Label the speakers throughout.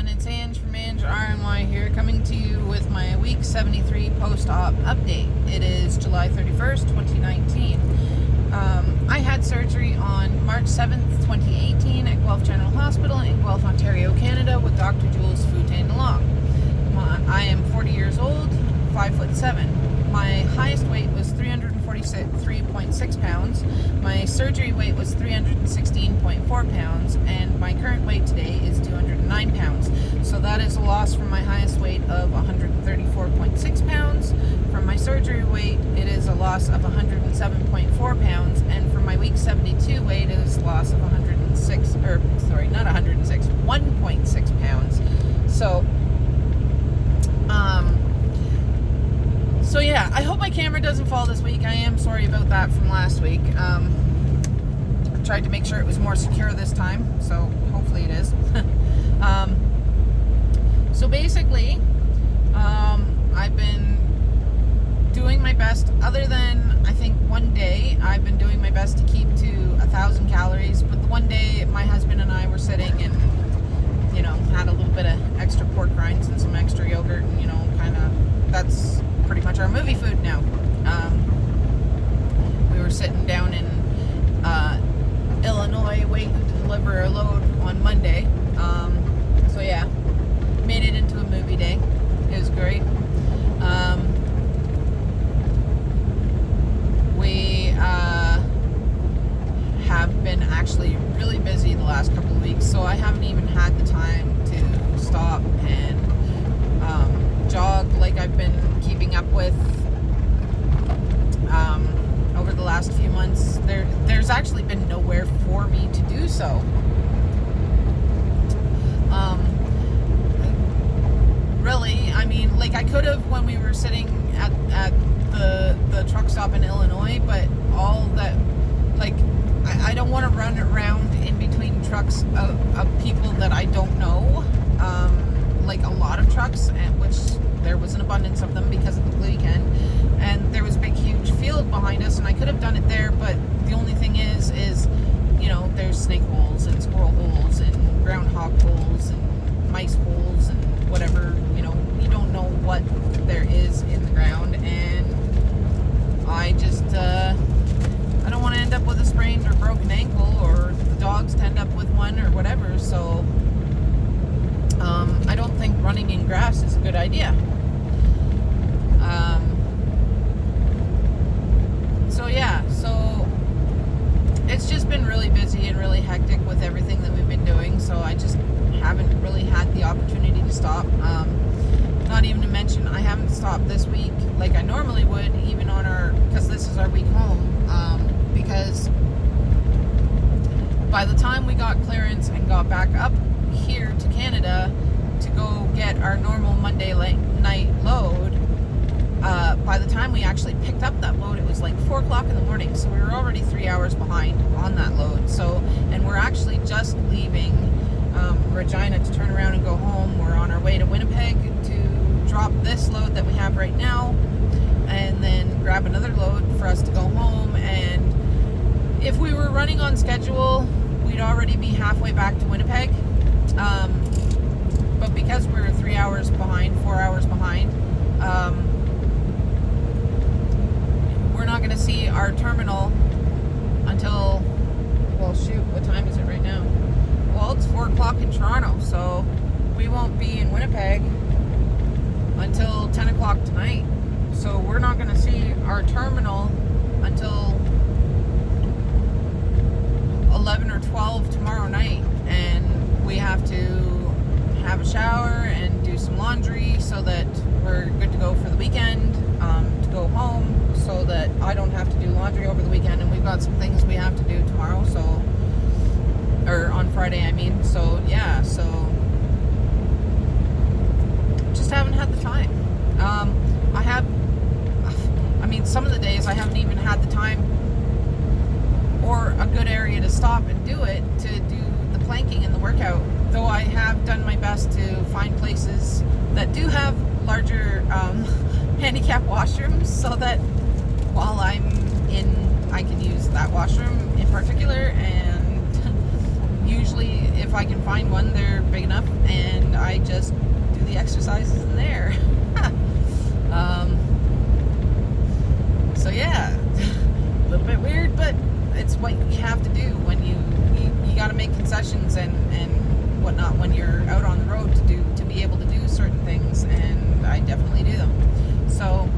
Speaker 1: everyone, it's Ange from Ange RNY here, coming to you with my week 73 post-op update. It is July 31st, 2019. I had surgery on March 7th, 2018 at Guelph General Hospital in Guelph, Ontario, Canada with Dr. Jules Foutain-Long. I am 40 years old, 5'7". My highest weight was 343.6 pounds. My surgery weight was 316.4 pounds, and my current weight today is 209 pounds. So that is a loss from my highest weight of 134.6 pounds. From my surgery weight, it is a loss of 107.4 pounds, and from my week 72 weight, it is a loss of 1.6 pounds. So yeah, I hope my camera doesn't fall this week. I am sorry about that from last week. I tried to make sure it was more secure this time, so hopefully it is. So basically, I've been doing my best, other than I think one day, I've been doing my best to keep to 1,000 calories, but the one day my husband and I were sitting and, had a little bit of extra pork rinds and some extra yogurt, and, that's pretty much our movie food now. We were sitting down in Illinois waiting to deliver a load on Monday. So yeah, made it into a movie day. It was great. We have been actually really busy the last couple of weeks, so I haven't even had the time to stop and jog like I've been keeping up with over the last few months. There's actually been nowhere for me to do so. Really, I mean, like I could have when we were sitting at the truck stop in Illinois, but all that, like, I don't want to run around in between trucks of people that I don't know. Like a lot of trucks, which there was an abundance of them because of the weekend, and there was a big huge field behind us, and I could have done it there, but the only thing is there's snake holes and squirrel holes and groundhog holes and mice holes and whatever, you don't know what there is in the ground, and I just I don't want to end up with a sprained or broken ankle, or the dogs to end up with one or whatever, so I don't think running in grass is a good idea. So it's just been really busy and really hectic with everything that we've been doing, so I just haven't really had the opportunity to stop. Not even to mention, I haven't stopped this week like I normally would, even because this is our week home, because by the time we got clearance and got back up here to Canada to go get our normal Monday night load, by the time we actually picked up that load, it was like 4 o'clock in the morning, so we were already 3 hours behind on that load. And we're actually just leaving Regina to turn around and go home. We're on our way to Winnipeg to drop this load that we have right now, and then grab another load for us to go home. And if we were running on schedule, we'd already be halfway back to Winnipeg. But because we're 4 hours behind, we're not going to see our terminal until, well, shoot, what time is it right now? Well, it's 4 o'clock in Toronto, so we won't be in Winnipeg until 10 o'clock tonight. So we're not going to see our terminal until 11 or 12 tomorrow night, and we have to have a shower and do some laundry so that we're good to go for the weekend, to go home, so that I don't have to do laundry over the weekend, and we've got some things we have to do tomorrow, or on Friday, I mean. So yeah, just haven't had the time. Some of the days I haven't even had the time or a good area to stop and do it, to do the planking and the workout, though I have done my best to find places that do have larger handicap washrooms, so that while I'm in, I can use that washroom in particular. And usually if I can find one, they're big enough and I exercises in there. So yeah, a little bit weird, but it's what you have to do when you got to make concessions and whatnot when you're out on the road to be able to do certain things, and I definitely do them. So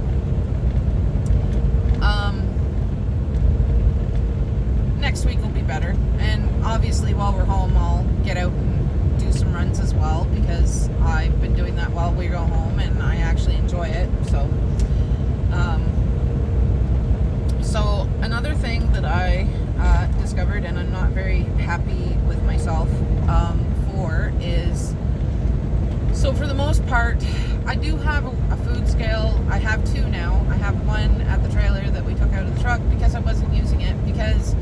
Speaker 1: next week will be better, and obviously while we're home I'll get out and do some runs as well, because I've been doing that while we go home and I actually enjoy it. So another thing that I discovered, and I'm not very happy with myself for, is, so for the most part I do have a food scale. I have two now. I have one at the trailer that we took out of the truck because I wasn't using it, because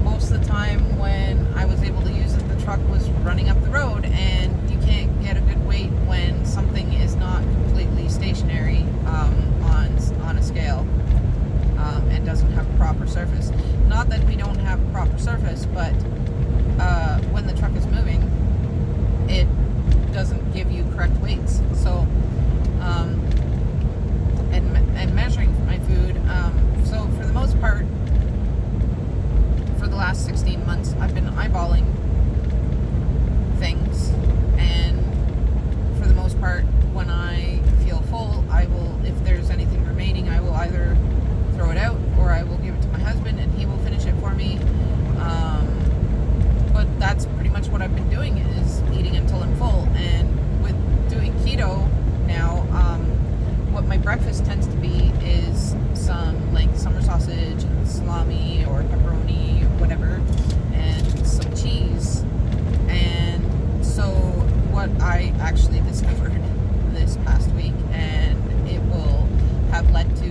Speaker 1: most of the time when I was able to use it, the truck was running up the road, and you can't get a good weight when something is not completely stationary on a scale and doesn't have a proper surface. Not that we don't have a proper surface, but when the truck is moving, it doesn't give you correct weights. So and measuring my food, so for the most part, for the last 16 months, I've been eyeballing things, and for the most part, when I feel full, I will, if there's anything remaining, I will either throw it out or I will give it to my husband and he will finish it for me. But that's pretty much what I've been doing, is eating until I'm full. And with doing keto now, what my breakfast tends to be is some like summer sausage and salami or pepperoni or whatever, and some cheese. And so what I actually discovered this past week, and it will have led to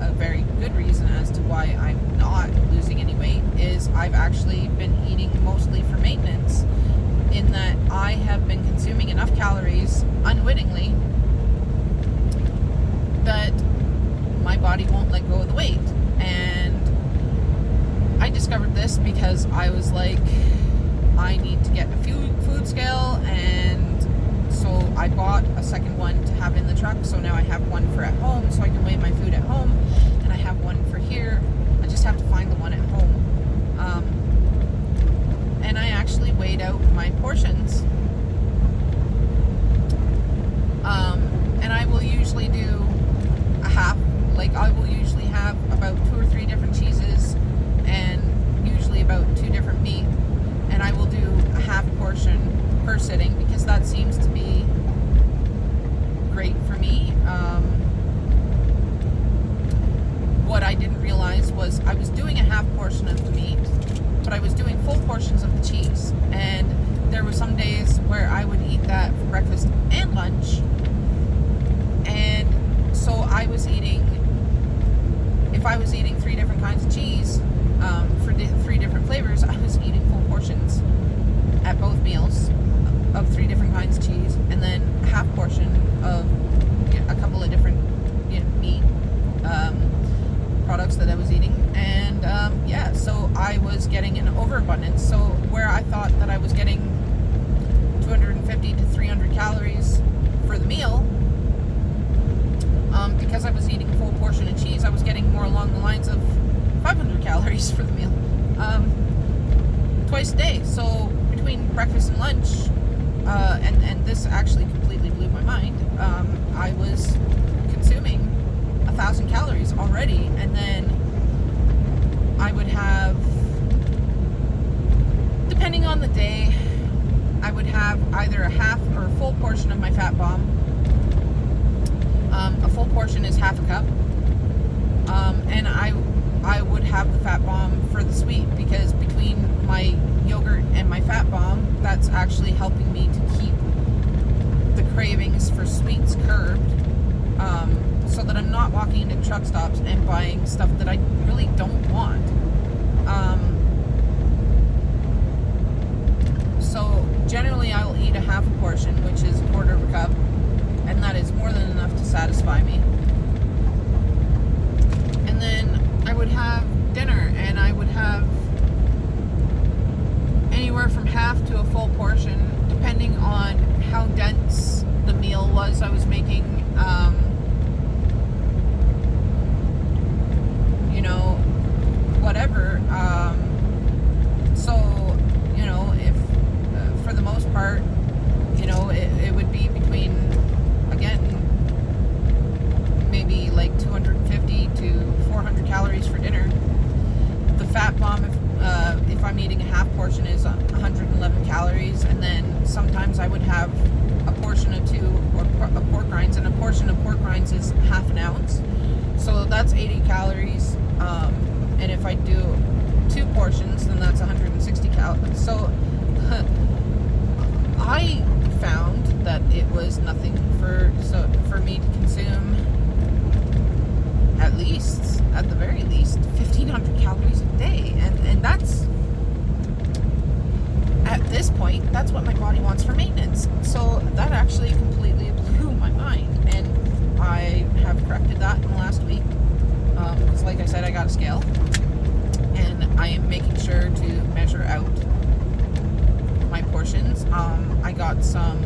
Speaker 1: a very good reason as to why I'm not losing any weight, is I've actually been eating mostly for maintenance, in that I have been consuming enough calories unwittingly that my body won't let go of the weight. And I discovered this because I was like, I need to get a food scale, and so I bought a second one to have in the truck. So now I have one for at home, so I can weigh my food at home, and I have one for here. I just have to find the one at home. And I actually weighed out my portions. And I will usually do a half, like I will usually have about 2 or 3 different cheeses, and usually about 2 different meat. And I will do a half portion per sitting, because that seems to be great for me. What I didn't realize was I was doing a half portion of the meat, but I was doing full portions of the cheese. And there were some days where I would eat that for breakfast and lunch. And so I was eating, if I was eating 3 different kinds of cheese, for 3 different flavors, I was eating full portions at both meals of 3 different kinds of cheese, and then a half portion of a couple of different meat products that I was eating. And yeah, so I was getting an overabundance. So where I thought that I was getting 250 to 300 calories for the meal, because I was eating a full portion of cheese, I was getting more along the lines of 500 calories for the meal, twice a day. So between breakfast and lunch, and this actually completely blew my mind, I was consuming 1,000 calories already. And then I would have, depending on the day, I would have either a half or a full portion of my fat bomb. A full portion is half a cup, and I would have the fat bomb for the sweet, because between my yogurt and my fat bomb, that's actually helping me to keep the cravings for sweets curbed, so that I'm not walking into truck stops and buying stuff that I really don't want. So generally I will eat a half a portion, which is a quarter of a cup, and that is more than enough to satisfy me. And then I would have dinner, and I would have anywhere from half to a full portion, depending on how dense the part, it would be between, again, maybe like 250 to 400 calories for dinner. The fat bomb, if I'm eating a half portion, is 111 calories, and then sometimes I would have a portion of 2 pork rinds, and a portion of pork rinds is half an ounce, so that's 80 calories. And if I do 2 portions, then that's 160 calories. So I found that it was nothing for me to consume at the very least 1,500 calories a day, and that's, at this point, that's what my body wants for maintenance. So that actually completely blew my mind, and I have corrected that in the last week, because like I said, I got a scale, and I am making sure to measure out my portions. I got some,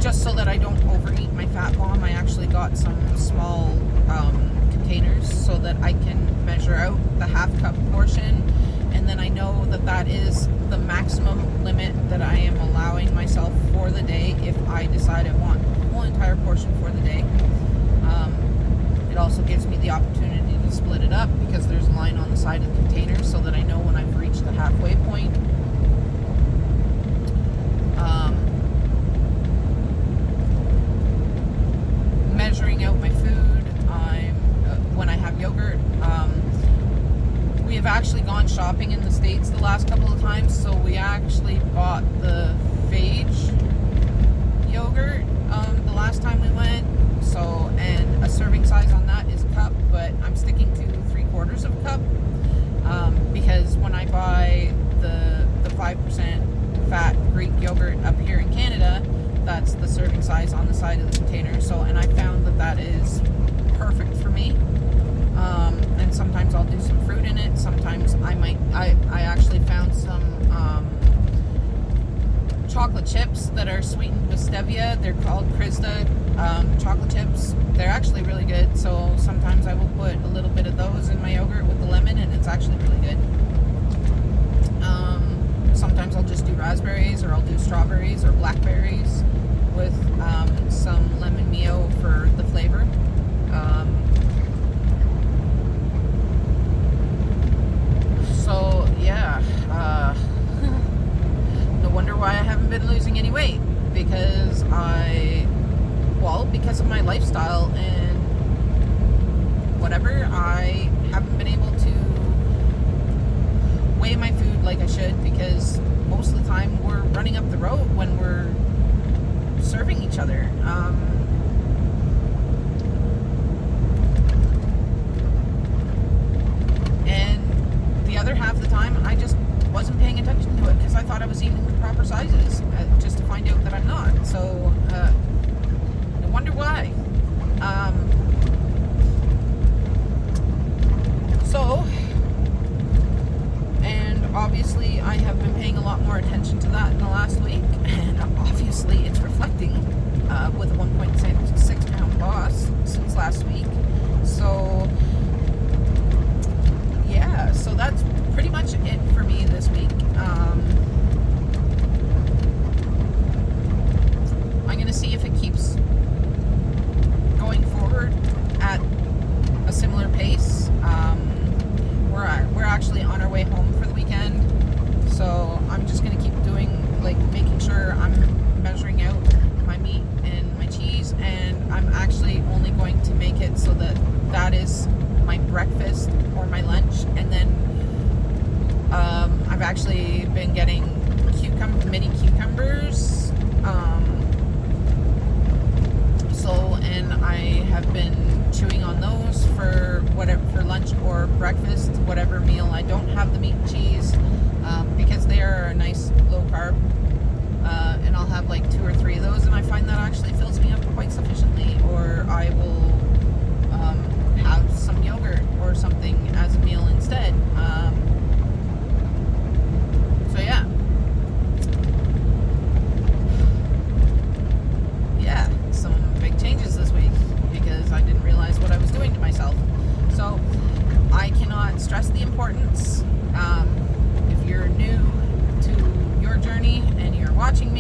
Speaker 1: just so that I don't overeat my fat bomb, I actually got some small containers so that I can measure out the half cup portion, and then I know that that is the maximum limit that I am allowing myself for the day if I decide I want the whole entire portion for the day. It also gives me the opportunity to split it up, because there's a line on the side of the container, so that I know when I've reached the halfway point. Measuring out my food. When I have yogurt, we have actually gone shopping in the States the last couple of times, so we actually bought the Phage yogurt the last time we went. So, and a serving size on that is a cup, but I'm sticking to 3/4 of a cup, because when I buy the 5% fat Greek yogurt up here in Canada, that's the serving size on the side of the container. So, and I found that that is perfect for me. And sometimes I'll do some fruit in it. Sometimes I actually found some chocolate chips that are sweetened with stevia. They're called Krista chocolate chips. They're actually really good. So sometimes I will put a little bit of those in my yogurt with the lemon, and it's actually really good. Sometimes I'll just do raspberries, or I'll do strawberries or blackberries with some lemon mio for the flavor. So yeah, no wonder why I haven't been losing any weight, because because of my lifestyle and whatever, I haven't been able to weigh my food like I should, because most of the time we're running up the road when we're serving each other. And the other half of the time, I just wasn't paying attention to it, because I thought I was eating the proper sizes, just to find out that I'm not. So, I wonder why. And obviously I have been paying a lot more attention to that in the last week, and obviously it's reflecting with a 1.6 pound loss since last week. So yeah, so that's pretty much it for me this week. I'm gonna see if it keeps going forward at a similar pace. We're actually on our way home for the weekend, so I'm just gonna keep doing, making sure I'm measuring out my meat and my cheese, and I'm actually only going to make it so that that is my breakfast or my lunch. And then I've actually been getting mini cucumbers, and I have been chewing on those for lunch or breakfast, whatever meal I don't have the meat and cheese, because they are a nice low carb, and I'll have 2 or 3 of those, and I find that actually fills me up quite sufficiently. Or I will have some yogurt or something as a meal instead. So yeah. Some big changes this week, because I didn't realize what I was doing to myself. So I cannot stress the importance. If you're new to your journey and you're watching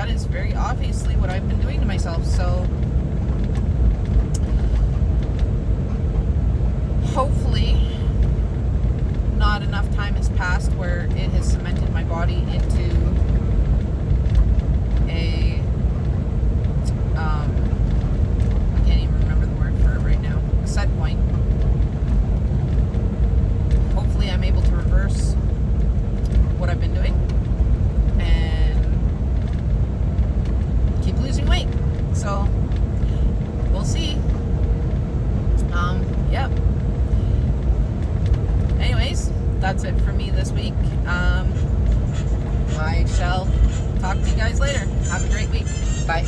Speaker 1: that is very obviously what I've been doing to myself. So hopefully not enough time has passed where it has cemented my body into a I can't even remember the word for it right now, a set point. Hopefully I'm able to reverse what I've been doing and keep losing weight. So we'll see. Yep. Anyways, that's it for me this week. I shall talk to you guys later. Have a great week. Bye.